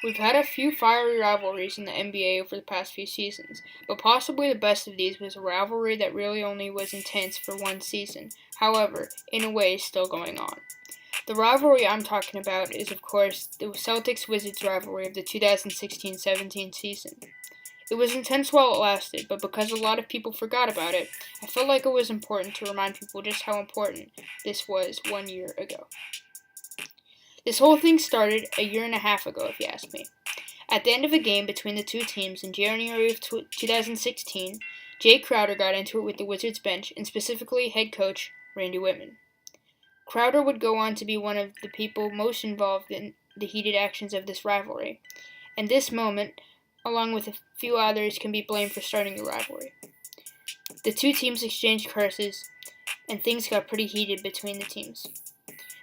We've had a few fiery rivalries in the NBA over the past few seasons, but possibly the best of these was a rivalry that really only was intense for one season. However, in a way, is still going on. The rivalry I'm talking about is, of course, the Celtics-Wizards rivalry of the 2016-17 season. It was intense while it lasted, but because a lot of people forgot about it, I felt like it was important to remind people just how important this was 1 year ago. This whole thing started a year and a half ago, if you ask me. At the end of a game between the two teams in January of 2016, Jay Crowder got into it with the Wizards bench, and specifically head coach Randy Whitman. Crowder would go on to be one of the people most involved in the heated actions of this rivalry, and this moment, along with a few others, can be blamed for starting the rivalry. The two teams exchanged curses, and things got pretty heated between the teams.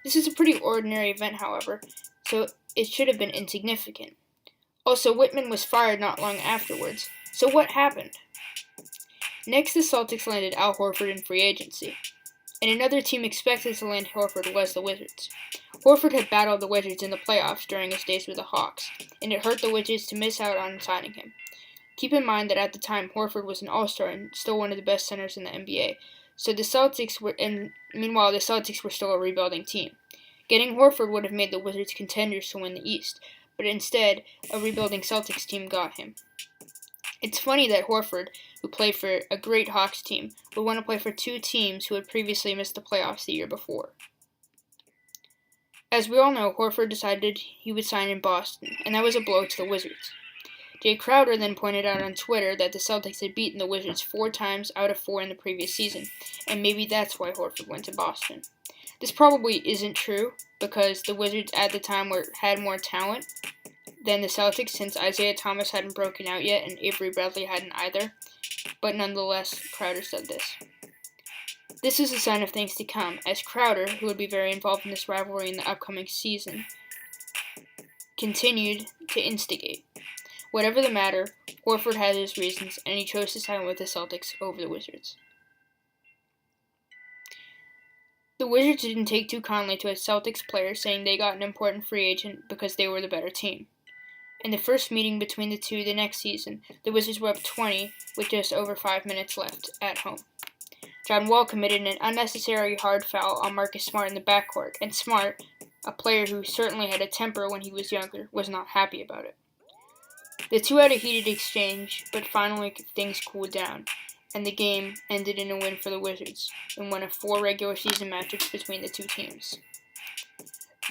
This is a pretty ordinary event, however, so it should have been insignificant. Also, Whitman was fired not long afterwards, so what happened? Next, the Celtics landed Al Horford in free agency, and another team expected to land Horford was the Wizards. Horford had battled the Wizards in the playoffs during his days with the Hawks, and it hurt the Wizards to miss out on signing him. Keep in mind that at the time, Horford was an all-star and still one of the best centers in the NBA, meanwhile the Celtics were still a rebuilding team. Getting Horford would have made the Wizards contenders to win the East, but instead, a rebuilding Celtics team got him. It's funny that Horford, who played for a great Hawks team, would want to play for two teams who had previously missed the playoffs the year before. As we all know, Horford decided he would sign in Boston, and that was a blow to the Wizards. Jay Crowder then pointed out on Twitter that the Celtics had beaten the Wizards 4 times out of 4 in the previous season, and maybe that's why Horford went to Boston. This probably isn't true, because the Wizards at the time had more talent than the Celtics, since Isaiah Thomas hadn't broken out yet and Avery Bradley hadn't either, but nonetheless, Crowder said this. This is a sign of things to come, as Crowder, who would be very involved in this rivalry in the upcoming season, continued to instigate. Whatever the matter, Horford had his reasons, and he chose to sign with the Celtics over the Wizards. The Wizards didn't take too kindly to a Celtics player saying they got an important free agent because they were the better team. In the first meeting between the two the next season, the Wizards were up 20 with just over 5 minutes left at home. John Wall committed an unnecessary hard foul on Marcus Smart in the backcourt, and Smart, a player who certainly had a temper when he was younger, was not happy about it. The two had a heated exchange, but finally things cooled down, and the game ended in a win for the Wizards, in one of 4 regular season matchups between the two teams.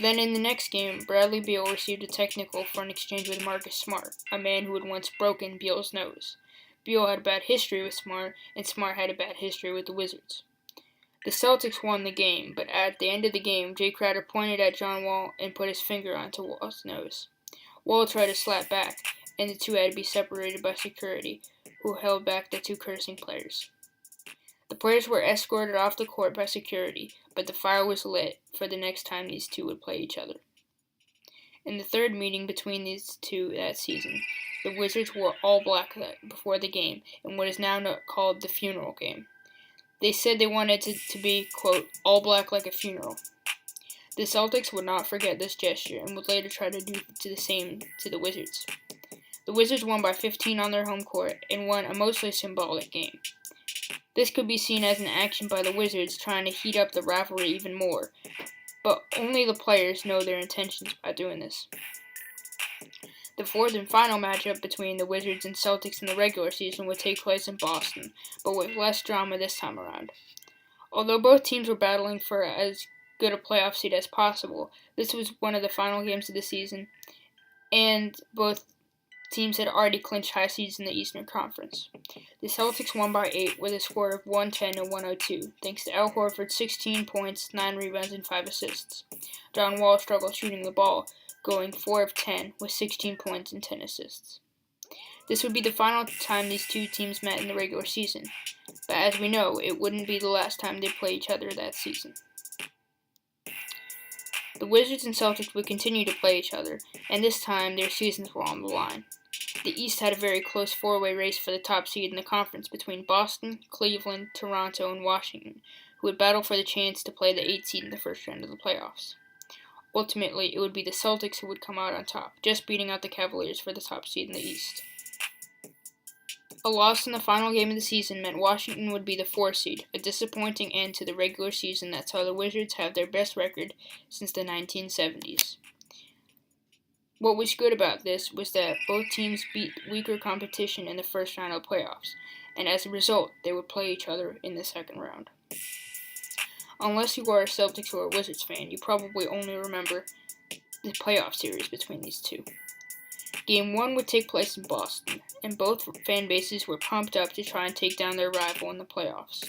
Then in the next game, Bradley Beal received a technical for an exchange with Marcus Smart, a man who had once broken Beal's nose. Beal had a bad history with Smart, and Smart had a bad history with the Wizards. The Celtics won the game, but at the end of the game, Jay Crowder pointed at John Wall and put his finger onto Wall's nose. Wall tried to slap back, and the two had to be separated by security, who held back the two cursing players. The players were escorted off the court by security, but the fire was lit for the next time these two would play each other. In the third meeting between these two that season, the Wizards wore all black before the game in what is now called the funeral game. They said they wanted to be, quote, all black like a funeral. The Celtics would not forget this gesture and would later try to do the same to the Wizards. The Wizards won by 15 on their home court and won a mostly symbolic game. This could be seen as an action by the Wizards trying to heat up the rivalry even more, but only the players know their intentions by doing this. The fourth and final matchup between the Wizards and Celtics in the regular season would take place in Boston, but with less drama this time around. Although both teams were battling for as good a playoff seed as possible, this was one of the final games of the season, and both teams had already clinched high seeds in the Eastern Conference. The Celtics won by 8 with a score of 110 to 102, thanks to Al Horford's 16 points, 9 rebounds, and 5 assists. John Wall struggled shooting the ball, going 4 of 10 with 16 points and 10 assists. This would be the final time these two teams met in the regular season, but as we know, it wouldn't be the last time they'd play each other that season. The Wizards and Celtics would continue to play each other, and this time their seasons were on the line. The East had a very close 4-way race for the top seed in the conference between Boston, Cleveland, Toronto, and Washington, who would battle for the chance to play the 8th seed in the first round of the playoffs. Ultimately, it would be the Celtics who would come out on top, just beating out the Cavaliers for the top seed in the East. A loss in the final game of the season meant Washington would be the 4th seed, a disappointing end to the regular season that saw the Wizards have their best record since the 1970s. What was good about this was that both teams beat weaker competition in the first round of the playoffs, and as a result, they would play each other in the second round. Unless you are a Celtics or a Wizards fan, you probably only remember the playoff series between these two. Game 1 would take place in Boston, and both fan bases were pumped up to try and take down their rival in the playoffs.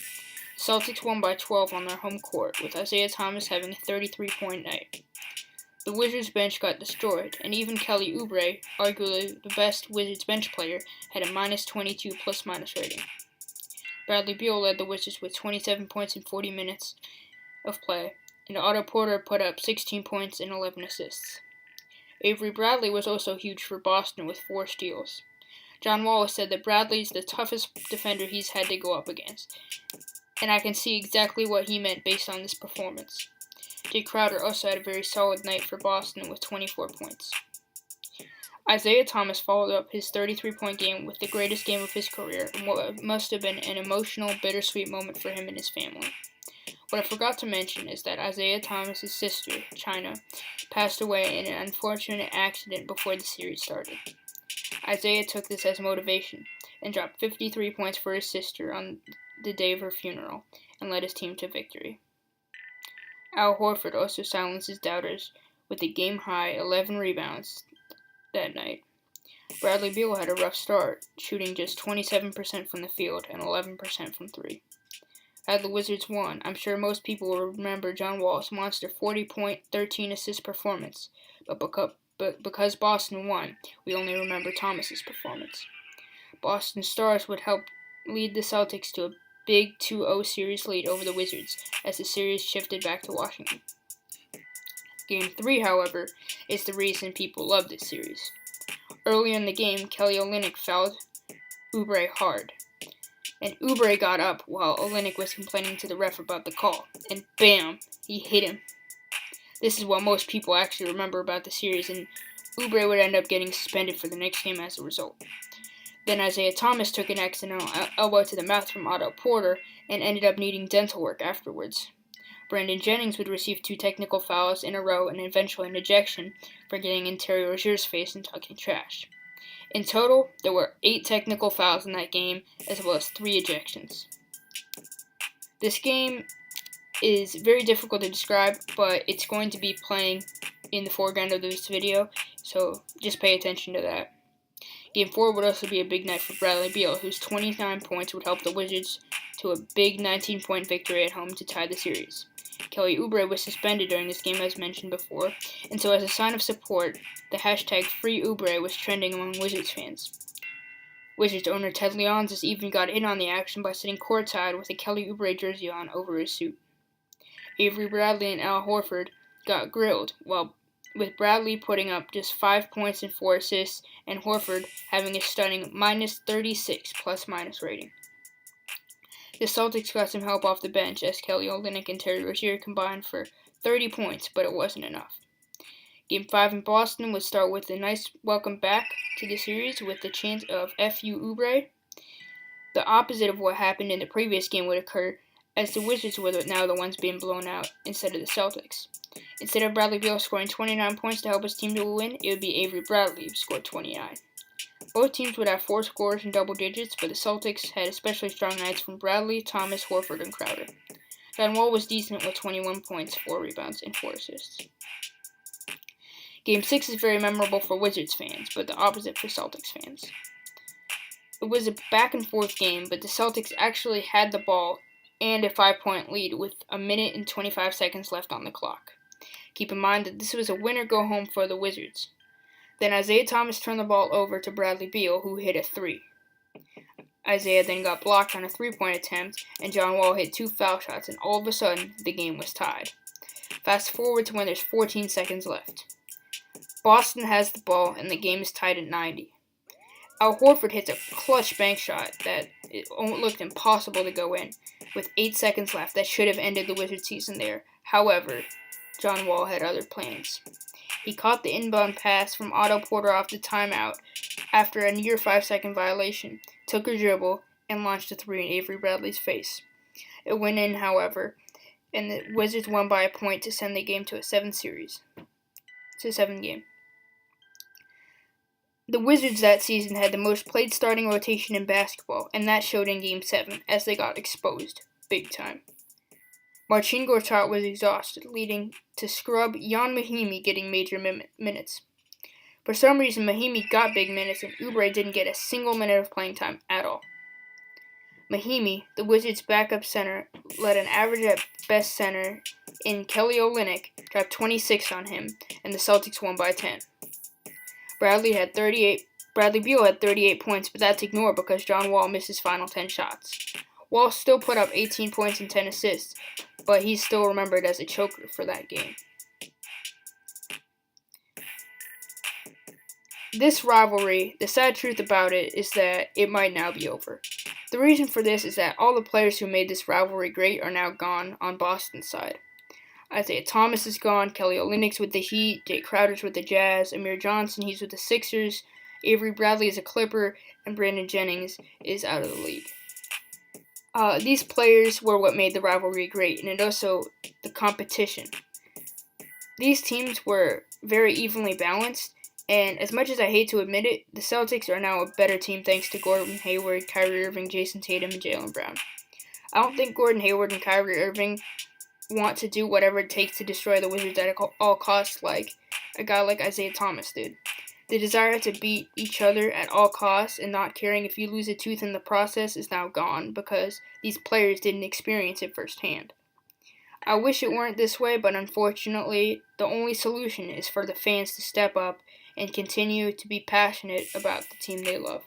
Celtics won by 12 on their home court, with Isaiah Thomas having a 33-point night. The Wizards bench got destroyed, and even Kelly Oubre, arguably the best Wizards bench player, had a minus 22 plus-minus rating. Bradley Beal led the Wizards with 27 points in 40 minutes of play, and Otto Porter put up 16 points and 11 assists. Avery Bradley was also huge for Boston with 4 steals. John Wall said that Bradley's the toughest defender he's had to go up against, and I can see exactly what he meant based on this performance. Jay Crowder also had a very solid night for Boston with 24 points. Isaiah Thomas followed up his 33-point game with the greatest game of his career and what must have been an emotional, bittersweet moment for him and his family. What I forgot to mention is that Isaiah Thomas' sister, China, passed away in an unfortunate accident before the series started. Isaiah took this as motivation and dropped 53 points for his sister on the day of her funeral and led his team to victory. Al Horford also silenced his doubters with a game-high 11 rebounds that night. Bradley Beal had a rough start, shooting just 27% from the field and 11% from 3. Had the Wizards won, I'm sure most people will remember John Wall's monster 40-point, 13-assist performance, but because Boston won, we only remember Thomas's performance. Boston Stars would help lead the Celtics to a big 2-0 series lead over the Wizards as the series shifted back to Washington. Game 3, however, is the reason people love this series. Earlier in the game, Kelly Olynyk fouled Oubre hard, and Oubre got up while Olynyk was complaining to the ref about the call, and bam, he hit him. This is what most people actually remember about the series, and Oubre would end up getting suspended for the next game as a result. Then Isaiah Thomas took an accidental elbow to the mouth from Otto Porter and ended up needing dental work afterwards. Brandon Jennings would receive 2 technical fouls in a row and eventually an ejection for getting in Terry Rozier's face and talking trash. In total, there were 8 technical fouls in that game, as well as 3 ejections. This game is very difficult to describe, but it's going to be playing in the foreground of this video, so just pay attention to that. Game 4 would also be a big night for Bradley Beal, whose 29 points would help the Wizards to a big 19-point victory at home to tie the series. Kelly Oubre was suspended during this game as mentioned before, and so as a sign of support, the hashtag #FreeOubre was trending among Wizards fans. Wizards owner Ted Leonsis even got in on the action by sitting courtside with a Kelly Oubre jersey on over his suit. Avery Bradley and Al Horford got grilled, with Bradley putting up just 5 points and 4 assists, and Horford having a stunning minus 36 plus-minus rating. The Celtics got some help off the bench as Kelly Olynyk and Terry Rozier combined for 30 points, but it wasn't enough. Game 5 in Boston would start with a nice welcome back to the series with the chant of "F.U. Oubre." The opposite of what happened in the previous game would occur, as the Wizards were now the ones being blown out instead of the Celtics. Instead of Bradley Beal scoring 29 points to help his team to win, it would be Avery Bradley who scored 29. Both teams would have 4 scorers in double digits, but the Celtics had especially strong nights from Bradley, Thomas, Horford, and Crowder. John Wall was decent with 21 points, 4 rebounds, and 4 assists. Game 6 is very memorable for Wizards fans, but the opposite for Celtics fans. It was a back-and-forth game, but the Celtics actually had the ball and a 5-point lead with a minute and 25 seconds left on the clock. Keep in mind that this was a win-or-go-home for the Wizards. Then Isaiah Thomas turned the ball over to Bradley Beal, who hit a 3. Isaiah then got blocked on a 3-point attempt, and John Wall hit 2 foul shots, and all of a sudden, the game was tied. Fast forward to when there's 14 seconds left. Boston has the ball, and the game is tied at 90. Al Horford hits a clutch bank shot that it looked impossible to go in. With 8 seconds left, that should have ended the Wizards season there. However, John Wall had other plans. He caught the inbound pass from Otto Porter off the timeout after a near 5-second violation, took a dribble, and launched a three in Avery Bradley's face. It went in, however, and the Wizards won by a point to send the game to a 7-game. The Wizards that season had the most played starting rotation in basketball, and that showed in Game 7 as they got exposed big time. Marcin Gortat was exhausted, leading to scrub Jan Mahimi getting major minutes. For some reason, Mahimi got big minutes, and Oubre didn't get a single minute of playing time at all. Mahimi, the Wizards' backup center, led an average at best center in Kelly Olynyk, dropped 26 on him, and the Celtics won by 10. Bradley Beal had 38 points, but that's ignored because John Wall missed his final 10 shots. Wall still put up 18 points and 10 assists, but he's still remembered as a choker for that game. This rivalry, the sad truth about it is that it might now be over. The reason for this is that all the players who made this rivalry great are now gone on Boston's side. Isaiah Thomas is gone, Kelly Olynyk's with the Heat, Jay Crowder's with the Jazz, Amir Johnson, he's with the Sixers, Avery Bradley is a Clipper, and Brandon Jennings is out of the league. These players were what made the rivalry great, and also the competition. These teams were very evenly balanced, and as much as I hate to admit it, the Celtics are now a better team thanks to Gordon Hayward, Kyrie Irving, Jason Tatum, and Jaylen Brown. I don't think Gordon Hayward and Kyrie Irving want to do whatever it takes to destroy the Wizards at all costs like a guy like Isaiah Thomas did. The desire to beat each other at all costs and not caring if you lose a tooth in the process is now gone because these players didn't experience it firsthand. I wish it weren't this way, but unfortunately, the only solution is for the fans to step up and continue to be passionate about the team they love.